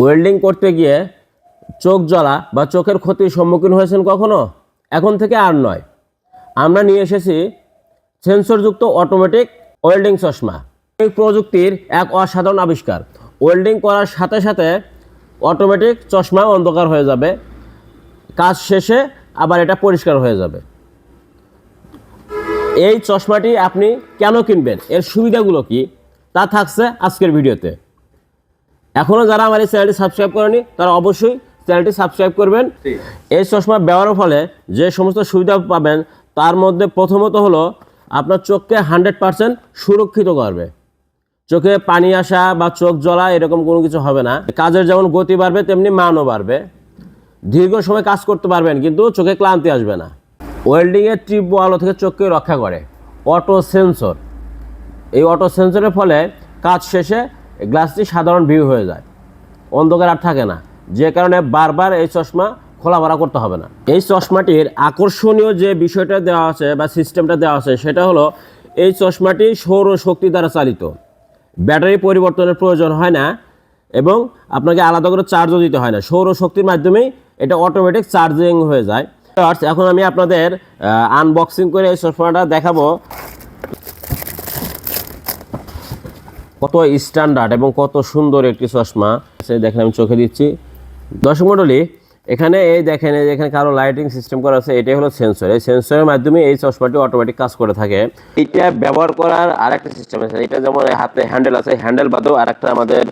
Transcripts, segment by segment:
Welding করতে গিয়ে চোখ জ্বলা বা চোখের ক্ষতির সম্মুখীন হয়েছেন কখনো? এখন থেকে আর নয়। আমরা নিয়ে এসেছি সেন্সরযুক্ত অটোমেটিক ওয়েল্ডিং চশমা। এই প্রযুক্তির এক অসাধারণ আবিষ্কার। ওয়েল্ডিং করার সাথে সাথে অটোমেটিক চশমা অন্ধকার হয়ে যাবে, কাজ শেষে আবার এটা পরিষ্কার হয়ে যাবে। এই চশমাটি আপনি কেন কিনবেন, এর সুবিধাগুলো কি, তা থাকছে আজকের ভিডিওতে। এখনও যারা আমার এই চ্যানেলটি সাবস্ক্রাইব করেনি তারা অবশ্যই চ্যানেলটি সাবস্ক্রাইব করবেন। এই চশমা ব্যবহারের ফলে যে সমস্ত সুবিধা পাবেন তার মধ্যে প্রথমত হলো আপনার চোখকে 100% সুরক্ষিত করবে। চোখে পানি আসা বা চোখ জ্বলা এরকম কোনো কিছু হবে না। কাজের যেমন গতি বাড়বে তেমনি মানও বাড়বে। দীর্ঘ সময় কাজ করতে পারবেন কিন্তু চোখে ক্লান্তি আসবে না। ওয়েল্ডিংয়ের তীব্র আলো থেকে চোখকে রক্ষা করে অটো সেন্সর। এই অটো সেন্সরের ফলে কাজ শেষে গ্লাসটি সাধারণ ভিউ হয়ে যায়, অন্ধকার আর থাকে না, যে কারণে বারবার এই চশমা খোলা ভরা করতে হবে না। এই চশমাটির আকর্ষণীয় যে বিষয়টা দেওয়া আছে বা সিস্টেমটা দেওয়া আছে সেটা হলো এই চশমাটি সৌরশক্তি দ্বারা চালিত। ব্যাটারি পরিবর্তনের প্রয়োজন হয় না এবং আপনাকে আলাদা করে চার্জও দিতে হয় না। সৌরশক্তির মাধ্যমেই এটা অটোমেটিক চার্জিং হয়ে যায়। এখন আমি আপনাদের আনবক্সিং করে এই চশমাটা দেখাবো। কত স্ট্যান্ডার্ড এবং কত সুন্দর একটি চশমা। দেখেন আমি চোখে দিচ্ছি। দর্শক মণ্ডলী, এখানে এই দেখেন এখানে কারো লাইটিং সিস্টেম করা আছে। এটাই হলো সেন্সর। এই সেন্সরের মাধ্যমে এই চশমাটি অটোমেটিক কাজ করে থাকে। এটা ব্যবহার করার আরেকটা সিস্টেম আছে। এটা যেমন হাতে হ্যান্ডেল আছে, হ্যান্ডেল বাদেও আরেকটা আমাদের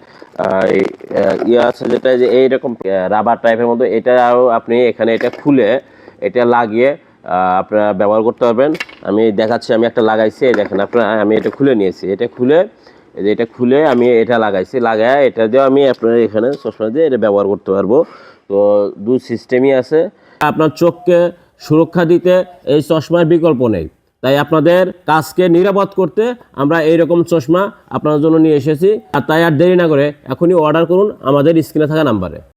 ইয়ে আছে যেটা যে এইরকম রাবার টাইপের মধ্যে। এটাও আপনি এখানে এটা খুলে এটা লাগিয়ে আপনারা ব্যবহার করতে পারবেন। আমি দেখাচ্ছি, আমি একটা লাগাইছি, দেখেন আপনারা, আমি এটা খুলে নিয়েছি। এটা খুলে আমি এটা লাগাইছি, লাগায় এটা দিয়ে আমি আপনার এখানে চশমা দিয়ে এটা ব্যবহার করতে পারবো। তো দুই সিস্টেমই আছে। আপনার চোখকে সুরক্ষা দিতে এই চশমার বিকল্প নেই। তাই আপনাদের কাজকে নিরাপদ করতে আমরা এইরকম চশমা আপনার জন্য নিয়ে এসেছি। আর তাই আর দেরি না করে এখনই অর্ডার করুন আমাদের স্ক্রিনে থাকা নাম্বারে।